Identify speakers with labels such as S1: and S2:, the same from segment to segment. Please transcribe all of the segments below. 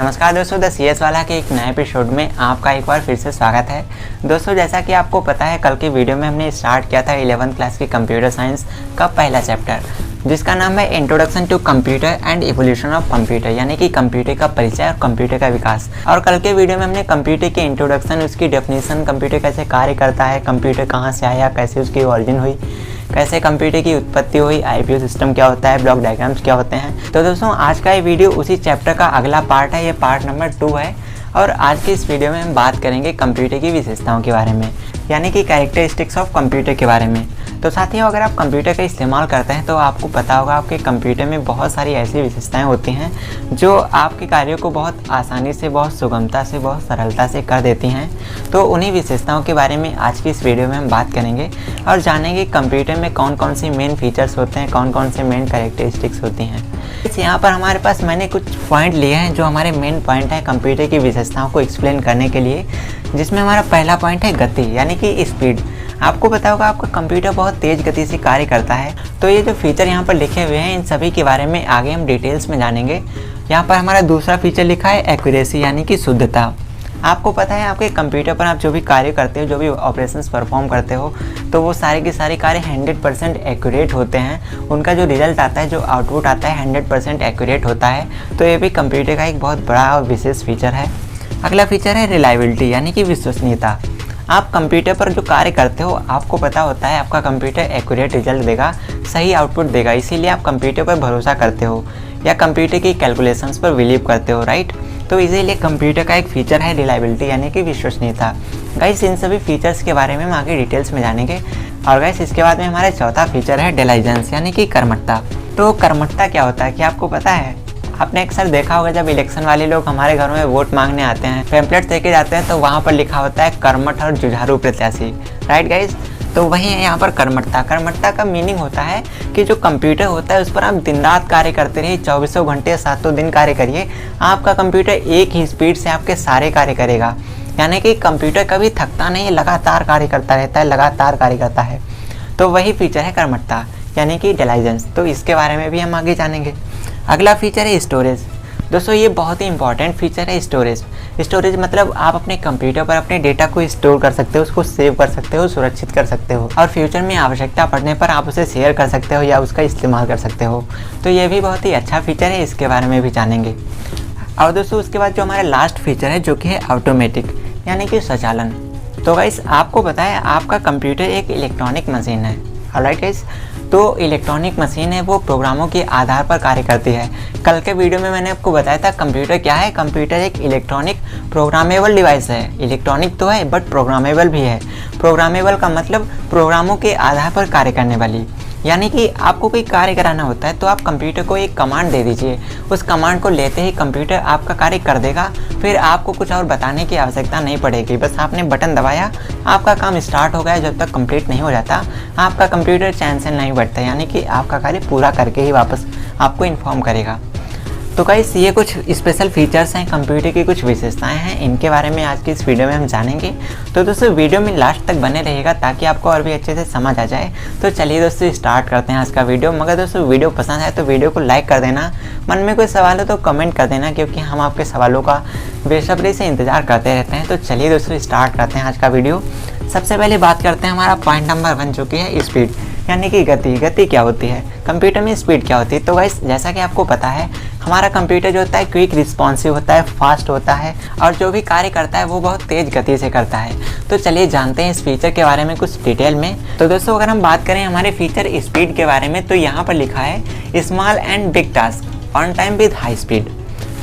S1: नमस्कार दोस्तों, the CS वाला के एक नए एपिसोड में आपका एक बार फिर से स्वागत है। दोस्तों, जैसा कि आपको पता है, कल के वीडियो में हमने स्टार्ट किया था 11th क्लास की कंप्यूटर साइंस का पहला चैप्टर, जिसका नाम है introduction to computer and evolution of computer, यानी कि कंप्यूटर का परिचय और कंप्यूटर का विकास। और कल के वीडियो में हमने कंप्यूटर की इंट्रोडक्शन, उसकी डेफिनेशन, कंप्यूटर कैसे कार्य करता है, कंप्यूटर कहाँ से आया, कैसे उसकी ऑरिजिन हुई, कैसे कंप्यूटर की उत्पत्ति हुई, IPO सिस्टम क्या होता है, ब्लॉक डायग्राम्स क्या होते हैं। तो दोस्तों, आज का ये वीडियो उसी चैप्टर का अगला पार्ट है, ये पार्ट नंबर 2 है। और आज की इस वीडियो में हम बात करेंगे कंप्यूटर की विशेषताओं के बारे में, यानी कि कैरेक्टरिस्टिक्स ऑफ कंप्यूटर के बारे में। तो साथियों, अगर आप कंप्यूटर का इस्तेमाल करते हैं तो आपको पता होगा आपके कंप्यूटर में बहुत सारी ऐसी विशेषताएं होती हैं जो आपके कार्यों को बहुत आसानी से, बहुत सुगमता से, बहुत सरलता से कर देती हैं। तो उन्हीं विशेषताओं के बारे में आज की इस वीडियो में हम बात करेंगे और जानेंगे कंप्यूटर में कौन कौन से मेन फीचर्स होते हैं, कौन कौन से मेन कैरेक्टरिस्टिक्स होती हैं। यहाँ पर हमारे पास मैंने कुछ पॉइंट लिए हैं जो हमारे मेन पॉइंट है कंप्यूटर की विशेषताओं को एक्सप्लेन करने के लिए, जिसमें हमारा पहला पॉइंट है गति, यानी कि स्पीड। आपको पता होगा आपका कंप्यूटर बहुत तेज़ गति से कार्य करता है। तो ये जो फीचर यहाँ पर लिखे हुए हैं, इन सभी के बारे में आगे हम डिटेल्स में जानेंगे। यहाँ पर हमारा दूसरा फीचर लिखा है एक्यूरेसी, यानी कि शुद्धता। आपको पता है आपके कंप्यूटर पर आप जो भी कार्य करते हो, जो भी ऑपरेशंस परफॉर्म करते हो, तो वो सारे के सारे कार्य 100% एक्यूरेट होते हैं। उनका जो रिजल्ट आता है, जो आउटपुट आता है, 100% एक्यूरेट होता है। तो ये भी कंप्यूटर का एक बहुत बड़ा और विशेष फीचर है। अगला फीचर है रिलायबिलिटी, यानी कि विश्वसनीयता। आप कंप्यूटर पर जो कार्य करते हो, आपको पता होता है आपका कंप्यूटर एक्यूरेट रिजल्ट देगा, सही आउटपुट देगा, इसीलिए आप कंप्यूटर पर भरोसा करते हो या कंप्यूटर की कैलकुलेशंस पर बिलीव करते हो, राइट। तो इसीलिए कंप्यूटर का एक फीचर है रिलायबिलिटी, यानी कि विश्वसनीयता। गाइस, इन सभी फीचर्स के बारे में हम आगे डिटेल्स में जानेंगे। और गाइस, इसके बाद में हमारा चौथा फीचर है डिलीजेंस, यानी कि कर्मठता। तो कर्मठता क्या होता है, क्या आपको पता है? आपने अक्सर देखा होगा जब इलेक्शन वाले लोग हमारे घरों में वोट मांगने आते हैं, पैम्पलेट देके जाते हैं, तो वहाँ पर लिखा होता है कर्मठ और जुझारू प्रत्याशी, राइट गाइस। तो वही है यहाँ पर कर्मठता। कर्मठता का मीनिंग होता है कि जो कंप्यूटर होता है उस पर आप दिन रात कार्य करते रहिए, 24 घंटे 7 दिन कार्य करिए, आपका कंप्यूटर एक ही स्पीड से आपके सारे कार्य करेगा। यानी कि कंप्यूटर कभी थकता नहीं, लगातार कार्य करता रहता है, लगातार कार्य करता है। तो वही फीचर है कर्मठता, यानी कि इंटेलिजेंस। तो इसके बारे में भी हम आगे जानेंगे। अगला फीचर है स्टोरेज। दोस्तों, ये बहुत ही इंपॉर्टेंट फीचर है स्टोरेज। स्टोरेज मतलब आप अपने कंप्यूटर पर अपने डेटा को स्टोर कर सकते हो, उसको सेव कर सकते हो, सुरक्षित कर सकते हो, और फ्यूचर में आवश्यकता पड़ने पर आप उसे शेयर कर सकते हो या उसका इस्तेमाल कर सकते हो। तो ये भी बहुत ही अच्छा फीचर है, इसके बारे में भी जानेंगे। और दोस्तों, उसके बाद जो हमारा लास्ट फीचर है, जो कि है ऑटोमेटिक, यानी कि स्वचालन। तो गाइस, आपको पता है आपका कंप्यूटर एक इलेक्ट्रॉनिक मशीन है, ऑलराइट गाइस। तो इलेक्ट्रॉनिक मशीन है, वो प्रोग्रामों के आधार पर कार्य करती है। कल के वीडियो में मैंने आपको बताया था कंप्यूटर क्या है। कंप्यूटर एक इलेक्ट्रॉनिक प्रोग्रामेबल डिवाइस है। इलेक्ट्रॉनिक तो है बट प्रोग्रामेबल भी है। प्रोग्रामेबल का मतलब प्रोग्रामों के आधार पर कार्य करने वाली। यानी कि आपको कोई कार्य कराना होता है तो आप कंप्यूटर को एक कमांड दे दीजिए, उस कमांड को लेते ही कंप्यूटर आपका कार्य कर देगा। फिर आपको कुछ और बताने की आवश्यकता नहीं पड़ेगी, बस आपने बटन दबाया, आपका काम स्टार्ट हो गया। जब तक कंप्लीट नहीं हो जाता आपका कंप्यूटर चैन से नहीं बैठता, यानी कि आपका कार्य पूरा करके ही वापस आपको इन्फॉर्म करेगा। तो गाइस, ये कुछ स्पेशल फीचर्स हैं, कंप्यूटर की कुछ विशेषताएं हैं, इनके बारे में आज की इस वीडियो में हम जानेंगे। तो दोस्तों, वीडियो में लास्ट तक बने रहिएगा ताकि आपको और भी अच्छे से समझ आ जाए। तो चलिए दोस्तों, स्टार्ट करते हैं आज का वीडियो। मगर दोस्तों, वीडियो पसंद आए तो वीडियो को लाइक कर देना, मन में कोई सवाल हो तो कमेंट कर देना, क्योंकि हम आपके सवालों का बेसब्री से इंतजार करते रहते हैं। तो चलिए दोस्तों, स्टार्ट करते हैं आज का वीडियो। सबसे पहले बात करते हैं हमारा पॉइंट नंबर 1, जो कि है स्पीड, यानी कि गति। गति क्या होती है, कंप्यूटर में स्पीड क्या होती है? तो गाइस, जैसा कि आपको पता है हमारा कंप्यूटर जो होता है क्विक रिस्पॉन्सिव होता है, फास्ट होता है, और जो भी कार्य करता है वो बहुत तेज़ गति से करता है। तो चलिए जानते हैं इस फीचर के बारे में कुछ डिटेल में। तो दोस्तों, अगर हम बात करें हमारे फीचर स्पीड के बारे में, तो यहाँ पर लिखा है small and big task on time with high speed.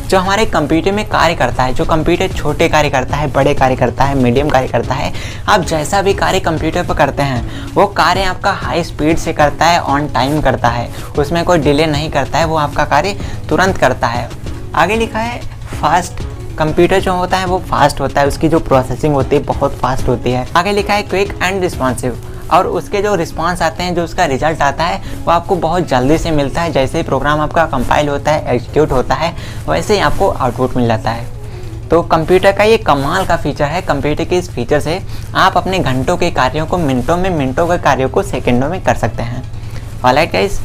S1: जो हमारे कंप्यूटर में कार्य करता है, जो कंप्यूटर छोटे कार्य करता है, बड़े कार्य करता है, मीडियम कार्य करता है, आप जैसा भी कार्य कंप्यूटर पर करते हैं वो कार्य आपका हाई स्पीड से करता है, ऑन टाइम करता है, उसमें कोई डिले नहीं करता है, वो आपका कार्य तुरंत करता है। आगे लिखा है फास्ट। कंप्यूटर जो होता है वो फास्ट होता है, उसकी जो प्रोसेसिंग होती है बहुत फास्ट होती है। आगे लिखा है क्विक एंड रिस्पॉन्सिव, और उसके जो रिस्पांस आते हैं, जो उसका रिजल्ट आता है वो आपको बहुत जल्दी से मिलता है। जैसे ही प्रोग्राम आपका कंपाइल होता है, एग्जीक्यूट होता है, वैसे ही आपको आउटपुट मिल जाता है। तो कंप्यूटर का ये कमाल का फीचर है। कंप्यूटर के इस फीचर से आप अपने घंटों के कार्यों को मिनटों में, मिनटों के कार्यों को सेकंडों में कर सकते हैं। ऑलराइट गाइस,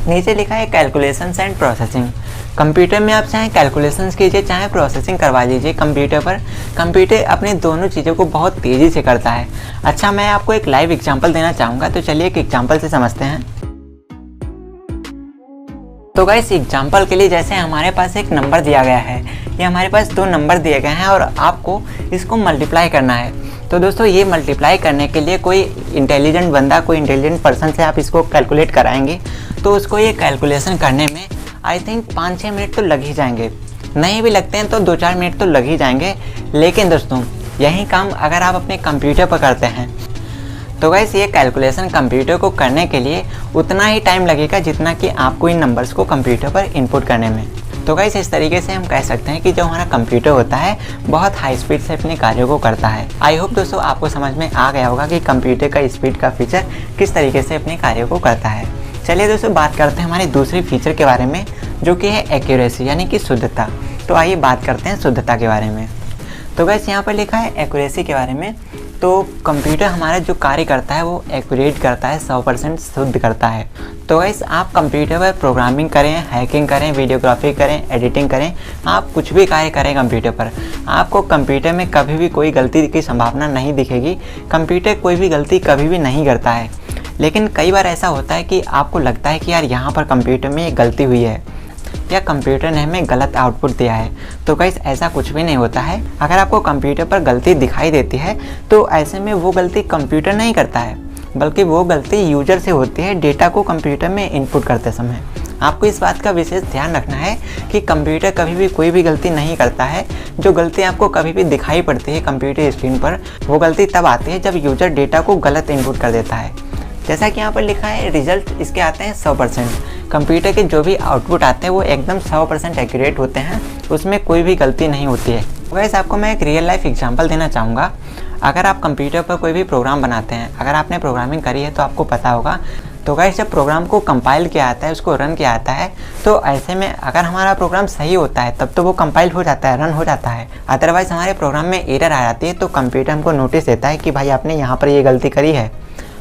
S1: नीचे लिखा है कैलकुलेशंस एंड प्रोसेसिंग। कंप्यूटर में आप चाहे कैलकुलेशंस कीजिए चाहे प्रोसेसिंग करवा लीजिए कंप्यूटर पर, कंप्यूटर अपने दोनों चीज़ों को बहुत तेज़ी से करता है। अच्छा, मैं आपको एक लाइव एग्जांपल देना चाहूँगा, तो चलिए एक एग्जांपल से समझते हैं। तो गाइस एग्जांपल के लिए जैसे हमारे पास एक नंबर दिया गया है, ये हमारे पास 2 नंबर दिए गए हैं और आपको इसको मल्टीप्लाई करना है। तो दोस्तों ये मल्टीप्लाई करने के लिए कोई इंटेलिजेंट बंदा, कोई इंटेलिजेंट पर्सन से आप इसको कैलकुलेट कराएंगे तो उसको ये कैलकुलेशन करने में आई थिंक 5-6 मिनट तो लग ही जाएंगे, नहीं भी लगते हैं तो 2-4 मिनट तो लग ही जाएंगे। लेकिन दोस्तों यही काम अगर आप अपने कंप्यूटर पर करते हैं तो गाइस ये कैलकुलेशन कंप्यूटर को करने के लिए उतना ही टाइम लगेगा जितना कि आपको इन नंबर्स को कंप्यूटर पर इनपुट करने में। तो गाइस इस तरीके से हम कह सकते हैं कि जो हमारा कंप्यूटर होता है बहुत हाई स्पीड से अपने कार्यों को करता है। आई होप दोस्तों आपको समझ में आ गया होगा कि कंप्यूटर का स्पीड का फीचर किस तरीके से अपने कार्यों को करता है। चलिए दोस्तों बात करते हैं हमारे दूसरी फीचर के बारे में, जो कि है एक्यूरेसी यानी कि शुद्धता। तो आइए बात करते हैं शुद्धता के बारे में। तो गाइस यहाँ पर लिखा है एक्यूरेसी के बारे में। तो कंप्यूटर हमारा जो कार्य करता है वो एक्यूरेट करता है, 100% शुद्ध करता है। तो गाइस आप कंप्यूटर पर प्रोग्रामिंग करें, हैकिंग करें, वीडियोग्राफी करें, एडिटिंग करें, आप कुछ भी कार्य करें कंप्यूटर पर, आपको कंप्यूटर में कभी भी कोई गलती की संभावना नहीं दिखेगी। कंप्यूटर कोई भी गलती कभी भी नहीं करता है। लेकिन कई बार ऐसा होता है कि आपको लगता है कि यार यहाँ पर कंप्यूटर में एक गलती हुई है या कंप्यूटर ने हमें गलत आउटपुट दिया है। तो गाइस ऐसा कुछ भी नहीं होता है। अगर आपको कंप्यूटर पर गलती दिखाई देती है तो ऐसे में वो गलती कंप्यूटर नहीं करता है, बल्कि वो गलती यूजर से होती है डेटा को कंप्यूटर में इनपुट करते समय। आपको इस बात का विशेष ध्यान रखना है कि कंप्यूटर कभी भी कोई भी गलती नहीं करता है। जो गलती आपको कभी भी दिखाई पड़ती है कंप्यूटर स्क्रीन पर, वो गलती तब आती है जब यूजर डेटा को गलत इनपुट कर देता है। जैसा कि यहाँ पर लिखा है रिजल्ट इसके आते हैं 100%। कंप्यूटर के जो भी आउटपुट आते हैं वो एकदम 100% एक्यूरेट होते हैं, उसमें कोई भी गलती नहीं होती है। वैसे आपको मैं एक रियल लाइफ एग्जांपल देना चाहूँगा। अगर आप कंप्यूटर पर कोई भी प्रोग्राम बनाते हैं, अगर आपने प्रोग्रामिंग करी है तो आपको पता होगा। तो गाइस जब प्रोग्राम को कंपाइल किया आता है, उसको रन किया आता है, तो ऐसे में अगर हमारा प्रोग्राम सही होता है तब तो वो कंपाइल हो जाता है, रन हो जाता है। अदरवाइज़ हमारे प्रोग्राम में एरर आ जाती है तो कंप्यूटर हमको नोटिस देता है कि भाई आपने यहाँ पर ये गलती करी है।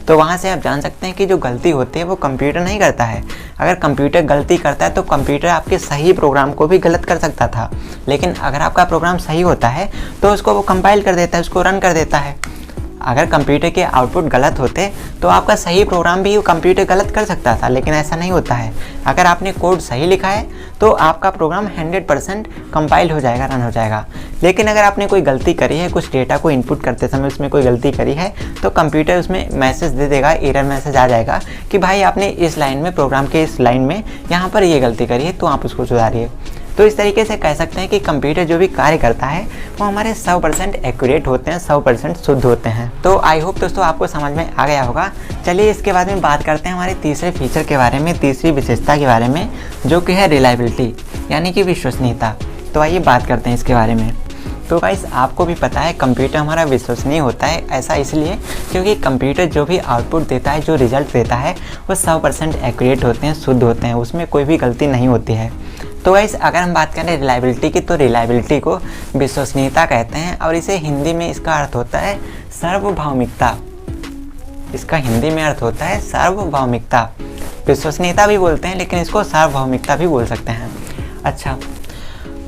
S1: तो वहाँ से आप जान सकते हैं कि जो गलती होती है वो कंप्यूटर नहीं करता है। अगर कंप्यूटर गलती करता है तो कंप्यूटर आपके सही प्रोग्राम को भी गलत कर सकता था, लेकिन अगर आपका प्रोग्राम सही होता है तो उसको वो कंपाइल कर देता है, उसको रन कर देता है। अगर कंप्यूटर के आउटपुट गलत होते तो आपका सही प्रोग्राम भी कंप्यूटर गलत कर सकता था, लेकिन ऐसा नहीं होता है। अगर आपने कोड सही लिखा है तो आपका प्रोग्राम 100% कंपाइल हो जाएगा, रन हो जाएगा। लेकिन अगर आपने कोई गलती करी है, कुछ डेटा को इनपुट करते समय उसमें कोई गलती करी है, तो कंप्यूटर उसमें मैसेज दे देगा, एरर मैसेज आ जाएगा कि भाई आपने इस लाइन में, प्रोग्राम के इस लाइन में यहाँ पर ये गलती करी है, तो आप उसको सुधारिए। तो इस तरीके से कह सकते हैं कि कंप्यूटर जो भी कार्य करता है वो हमारे 100% एक्यूरेट होते हैं, 100% शुद्ध होते हैं। तो आई होप दोस्तों आपको समझ में आ गया होगा। चलिए इसके बाद में बात करते हैं हमारे तीसरे फीचर के बारे में, तीसरी विशेषता के बारे में, जो कि है रिलायबिलिटी यानी कि विश्वसनीयता। तो आइए बात करते हैं इसके बारे में। तो गाइस आपको भी पता है कंप्यूटर हमारा विश्वसनीय होता है। ऐसा इसलिए क्योंकि कंप्यूटर जो भी आउटपुट देता है, जो रिजल्ट देता है, वो 100% एक्यूरेट होते हैं, शुद्ध होते हैं, उसमें कोई भी गलती नहीं होती है। तो गाइस अगर हम बात करें रिलायबिलिटी की, तो रिलायबिलिटी को विश्वसनीयता कहते हैं और इसे हिंदी में इसका अर्थ होता है सार्वभौमिकता। इसका हिंदी में अर्थ होता है सार्वभौमिकता। विश्वसनीयता भी बोलते हैं लेकिन इसको सार्वभौमिकता भी बोल सकते हैं। अच्छा,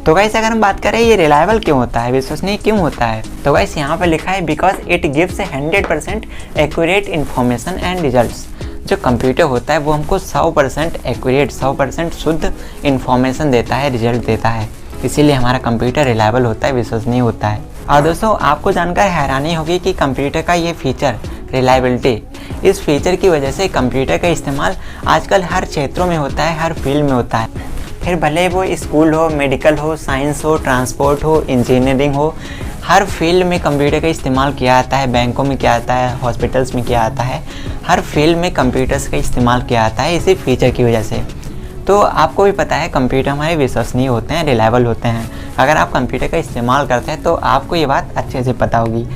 S1: तो गाइस अगर हम बात करें ये रिलायबल क्यों होता है, विश्वसनीय क्यों होता है, तो गाइस यहाँ पर लिखा है because it gives 100% accurate information and results. जो कंप्यूटर होता है वो हमको 100% एक्यूरेट, 100% शुद्ध इन्फॉर्मेशन देता है, रिजल्ट देता है, इसीलिए हमारा कंप्यूटर रिलायबल होता है, विश्वसनीय होता है। और दोस्तों आपको जानकर हैरानी होगी कि कंप्यूटर का ये फीचर रिलायबिलिटी, इस फीचर की वजह से कंप्यूटर का इस्तेमाल आजकल हर क्षेत्रों में होता है, हर फील्ड में होता है। फिर भले वो स्कूल हो, मेडिकल हो, साइंस हो, ट्रांसपोर्ट हो, इंजीनियरिंग हो, हर फील्ड में कंप्यूटर का इस्तेमाल किया जाता है। बैंकों में किया जाता है, हॉस्पिटल्स में किया जाता है, हर फील्ड में कंप्यूटर्स का इस्तेमाल किया जाता है इसी फीचर की वजह से। तो आपको भी पता है कंप्यूटर हमारे विश्वसनीय होते हैं, रिलायबल होते हैं। अगर आप कंप्यूटर का इस्तेमाल करते हैं तो आपको ये बात अच्छे से पता होगी।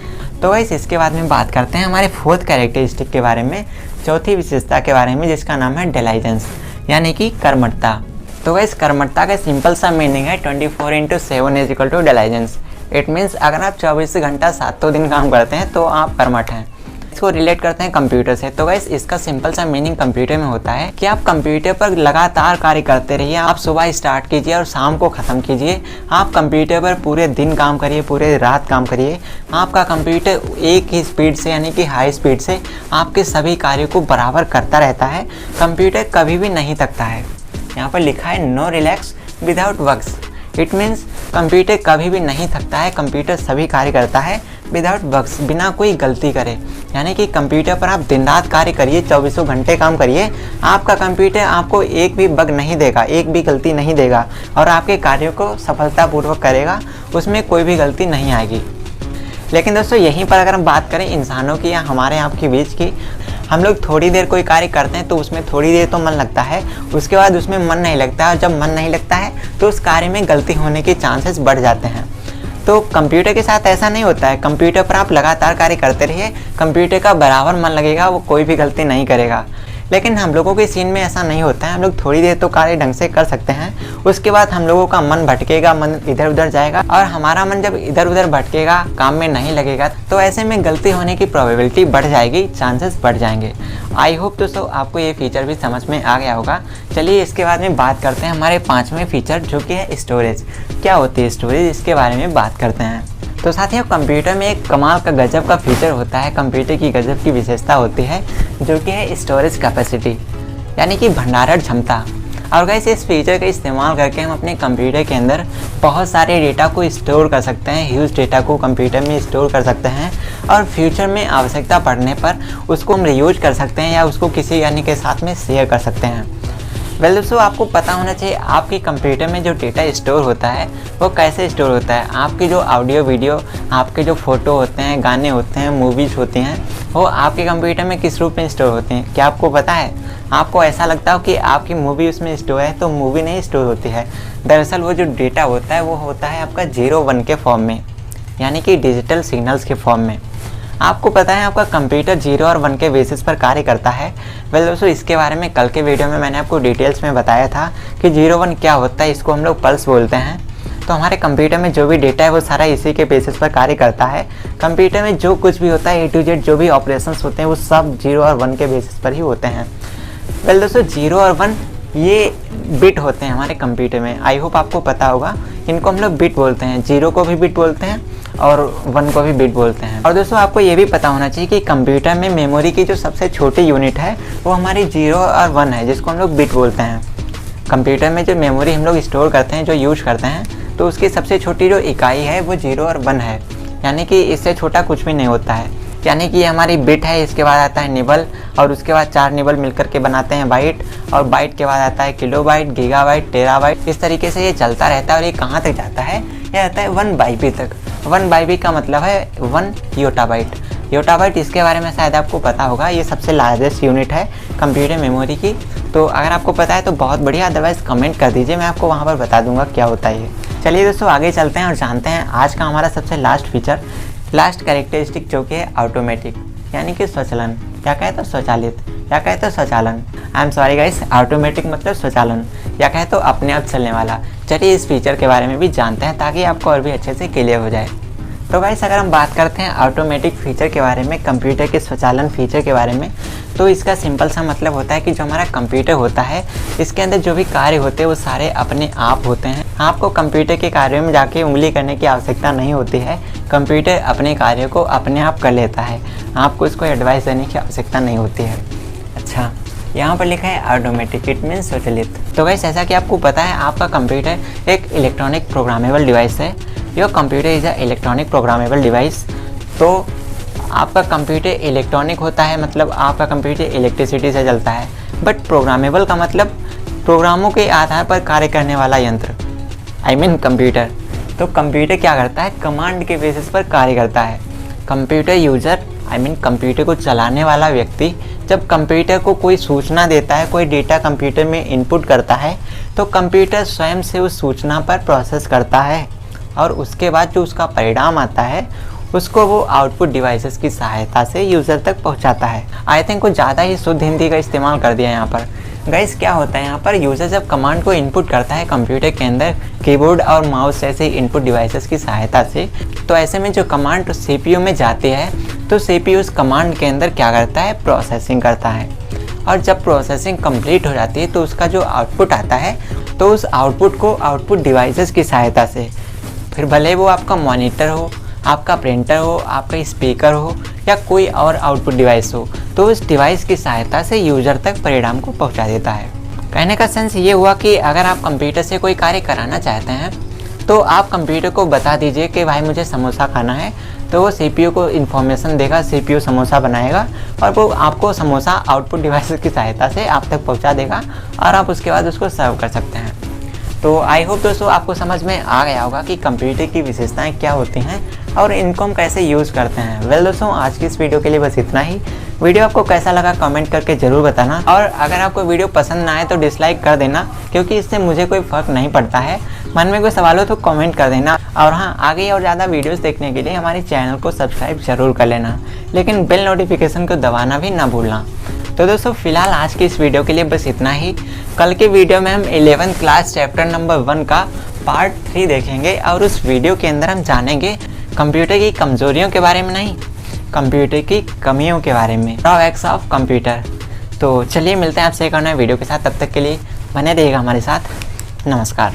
S1: तो गाइस इसके बाद में बात करते हैं हमारे फोर्थ कैरेक्टरिस्टिक के बारे में, चौथी विशेषता के बारे में, जिसका नाम है डिलाइजेंस यानी कि कर्मठता। तो गाइस कर्मठता का सिंपल सा मीनिंग है 24/7 is equal to diligence. It means अगर आप 24 घंटा 7 दिन काम करते हैं तो आप कर्मठ हैं। इसको रिलेट करते हैं कंप्यूटर से। तो गाइस इसका सिंपल सा मीनिंग कंप्यूटर में होता है कि आप कंप्यूटर पर लगातार कार्य करते रहिए। आप सुबह स्टार्ट कीजिए और शाम को ख़त्म कीजिए। आप कंप्यूटर पर पूरे दिन काम करिए, पूरे रात काम करिए। आपका कंप्यूटर एक ही स्पीड से यानी कि हाई स्पीड से आपके सभी कार्यों को बराबर करता रहता है। कंप्यूटर कभी भी नहीं थकता है। यहाँ पर लिखा है no relax without works. It means computer कभी भी नहीं थकता है। कंप्यूटर सभी कार्य करता है विदाउट बग्स, बिना कोई गलती करे। यानी कि कंप्यूटर पर आप दिन रात कार्य करिए, 24 घंटे काम करिए, आपका कंप्यूटर आपको एक भी बग नहीं देगा, एक भी गलती नहीं देगा और आपके कार्यों को सफलतापूर्वक करेगा, उसमें कोई भी गलती नहीं आएगी। लेकिन दोस्तों यहीं पर अगर हम बात करें इंसानों की या हमारे आपके बीच की, हम लोग थोड़ी देर कोई कार्य करते हैं तो उसमें थोड़ी देर तो मन लगता है, उसके बाद उसमें मन नहीं लगता है और जब मन नहीं लगता है तो उस कार्य में गलती होने के चांसेस बढ़ जाते हैं। तो कंप्यूटर के साथ ऐसा नहीं होता है। कंप्यूटर पर आप लगातार कार्य करते रहिए, कंप्यूटर का बराबर मन लगेगा, वो कोई भी गलती नहीं करेगा। लेकिन हम लोगों के सीन में ऐसा नहीं होता है। हम लोग थोड़ी देर तो कार्य ढंग से कर सकते हैं, उसके बाद हम लोगों का मन भटकेगा, मन इधर उधर जाएगा और हमारा मन जब इधर उधर भटकेगा, काम में नहीं लगेगा, तो ऐसे में गलती होने की प्रोबेबिलिटी बढ़ जाएगी, चांसेस बढ़ जाएंगे। आई होप दोस्तों आपको ये फीचर भी समझ में आ गया होगा। चलिए इसके बाद में बात करते हैं हमारे 5वें फीचर जो कि है स्टोरेज। क्या होती है स्टोरेज, इसके बारे में बात करते हैं। तो साथियों कंप्यूटर में एक कमाल का गजब का फीचर होता है, कंप्यूटर की गजब की विशेषता होती है जो कि है स्टोरेज कैपेसिटी, यानी कि भंडारण क्षमता। और गाइस इस फीचर का इस्तेमाल करके हम अपने कंप्यूटर के अंदर बहुत सारे डेटा को स्टोर कर सकते हैं, ह्यूज डेटा को कंप्यूटर में स्टोर कर सकते हैं और फ्यूचर में आवश्यकता पड़ने पर उसको हम रीयूज कर सकते हैं या उसको किसी यानी के साथ में शेयर कर सकते हैं। वेल दोस्तों आपको पता होना चाहिए आपके कंप्यूटर में जो डेटा स्टोर होता है वो कैसे स्टोर होता है। आपकी जो ऑडियो वीडियो, आपके जो फ़ोटो होते हैं, गाने होते हैं, मूवीज़ होती हैं, वो आपके कंप्यूटर में किस रूप में स्टोर होती हैं। क्या आपको पता है? आपको ऐसा लगता हो कि आपकी मूवी उसमें स्टोर है, तो मूवी नहीं स्टोर होती है। दरअसल वो जो डेटा होता है वो होता है आपका 0-1 के फॉर्म में, यानी कि डिजिटल सिग्नल्स के फॉर्म में। आपको पता है आपका कंप्यूटर 0 और 1 के बेसिस पर कार्य करता है। वेल दोस्तों इसके बारे में कल के वीडियो में मैंने आपको डिटेल्स में बताया था कि 0-1 क्या होता है। इसको हम लोग पल्स बोलते हैं। तो हमारे कंप्यूटर में जो भी डेटा है वो सारा इसी के बेसिस पर कार्य करता है। कंप्यूटर में जो कुछ भी होता है A to Z जो भी ऑपरेशंस होते हैं वो सब 0 और 1 के बेसिस पर ही होते हैं। वेल दोस्तों 0 और 1 ये बिट होते हैं हमारे कंप्यूटर में। आई होप आपको पता होगा, इनको हम लोग बिट बोलते हैं। 0 को भी बिट बोलते हैं और 1 को भी बिट बोलते हैं। और दोस्तों आपको ये भी पता होना चाहिए कि कंप्यूटर में मेमोरी की जो सबसे छोटी यूनिट है वो हमारी 0 और 1 है, जिसको हम लोग बिट बोलते हैं। कंप्यूटर में जो मेमोरी हम लोग स्टोर करते हैं, जो यूज करते हैं, तो उसकी सबसे छोटी जो इकाई है वो 0 और 1 है, यानी कि इससे छोटा कुछ भी नहीं होता है। यानी कि ये हमारी बिट है, इसके बाद आता है निबल और उसके बाद 4 निबल मिलकर के बनाते हैं बाइट, और बाइट के बाद आता है किलोबाइट, गीगाबाइट, टेराबाइट। इस तरीके से ये चलता रहता है और ये कहाँ तक जाता है? ये आता है 1 बाइबी तक। 1 बाइबी का मतलब है 1 योटाबाइट। योटाबाइट इसके बारे में शायद आपको पता होगा, ये सबसे लार्जेस्ट यूनिट है कंप्यूटर मेमोरी की। तो अगर आपको पता है तो बहुत बढ़िया, अदरवाइज़ कमेंट कर दीजिए, मैं आपको वहाँ पर बता दूंगा क्या होता है ये। चलिए दोस्तों आगे चलते हैं और जानते हैं आज का हमारा सबसे लास्ट फीचर, लास्ट कैरेक्टरिस्टिक जो कि है ऑटोमेटिक, यानी कि स्वचालन। क्या कहे तो स्वचालित, या कहे तो स्वचालन। I am sorry guys, automatic मतलब स्वचालन, या कहे तो अपने आप चलने वाला। चलिए इस फीचर के बारे में भी जानते हैं ताकि आपको और भी अच्छे से क्लियर हो जाए। तो गाइस अगर हम बात करते हैं ऑटोमेटिक फीचर के बारे में, कंप्यूटर के स्वचालन फीचर के बारे में, तो इसका सिंपल सा मतलब होता है कि जो हमारा कंप्यूटर होता है इसके अंदर जो भी कार्य होते हैं वो सारे अपने आप होते हैं। आपको कंप्यूटर के कार्यों में जाके उंगली करने की आवश्यकता नहीं होती है। कंप्यूटर अपने कार्यों को अपने आप कर लेता है, आपको इसको एडवाइस देने की आवश्यकता नहीं होती है। अच्छा, यहाँ पर लिखा है ऑटोमेटिक, इट मीन्स स्वचालित। तो गाइस जैसा कि आपको पता है आपका कंप्यूटर एक इलेक्ट्रॉनिक प्रोग्रामेबल डिवाइस है। Your computer is a electronic programmable device. तो आपका कंप्यूटर इलेक्ट्रॉनिक होता है, मतलब आपका कंप्यूटर इलेक्ट्रिसिटी से चलता है। बट प्रोग्रामेबल का मतलब प्रोग्रामों के आधार पर कार्य करने वाला यंत्र, आई मीन कंप्यूटर। तो कंप्यूटर क्या करता है? कमांड के बेसिस पर कार्य करता है। Computer user, I mean computer को चलाने वाला व्यक्ति जब कंप्यूटर को कोई सूचना देता है, कोई डेटा कंप्यूटर में इनपुट करता है, तो कंप्यूटर स्वयं से उस सूचना पर प्रोसेस करता है और उसके बाद जो उसका परिणाम आता है उसको वो आउटपुट डिवाइसेस की सहायता से यूज़र तक पहुंचाता है। आई थिंक कुछ ज़्यादा ही शुद्ध हिंदी का इस्तेमाल कर दिया यहाँ पर। गाइस क्या होता है यहाँ पर, यूज़र जब कमांड को इनपुट करता है कंप्यूटर के अंदर कीबोर्ड और माउस जैसे इनपुट डिवाइसेस की सहायता से, तो ऐसे में जो कमांड CPU में जाती है तो CPU उस कमांड के अंदर क्या करता है, प्रोसेसिंग करता है। और जब प्रोसेसिंग कंप्लीट हो जाती है तो उसका जो आउटपुट आता है तो उस आउटपुट को आउटपुट डिवाइसेस की सहायता से, फिर भले वो आपका मॉनिटर हो, आपका प्रिंटर हो, आपका स्पीकर हो या कोई और आउटपुट डिवाइस हो, तो उस डिवाइस की सहायता से यूज़र तक परिणाम को पहुंचा देता है। कहने का सेंस ये हुआ कि अगर आप कंप्यूटर से कोई कार्य कराना चाहते हैं तो आप कंप्यूटर को बता दीजिए कि भाई मुझे समोसा खाना है, तो वो CPU को इन्फॉर्मेशन देगा, CPU समोसा बनाएगा और वो आपको समोसा आउटपुट डिवाइस की सहायता से आप तक पहुंचा देगा और आप उसके बाद उसको सर्व कर सकते हैं। तो आई होप दोस्तों आपको समझ में आ गया होगा कि कंप्यूटर की विशेषताएं क्या होती हैं और इनको हम कैसे यूज़ करते हैं। वेल दोस्तों, आज की इस वीडियो के लिए बस इतना ही। वीडियो आपको कैसा लगा कमेंट करके ज़रूर बताना, और अगर आपको वीडियो पसंद ना आए तो डिसलाइक कर देना, क्योंकि इससे मुझे कोई फ़र्क नहीं पड़ता है। मन में कोई सवाल हो तो कमेंट कर देना, और हाँ, आगे और ज़्यादा वीडियोस देखने के लिए हमारे चैनल को सब्सक्राइब ज़रूर कर लेना, लेकिन बेल नोटिफिकेशन को दबाना भी ना भूलना। तो दोस्तों फिलहाल आज की इस वीडियो के लिए बस इतना ही। कल के वीडियो में हम 11th क्लास चैप्टर नंबर 1 का पार्ट 3 देखेंगे, और उस वीडियो के अंदर हम जानेंगे कंप्यूटर की कमजोरियों के बारे में नहीं, कंप्यूटर की कमियों के बारे में, ड्रॉबैक्स ऑफ कंप्यूटर। तो चलिए मिलते हैं आपसे एक और नए वीडियो के साथ, तब तक के लिए बने रहिएगा हमारे साथ। नमस्कार।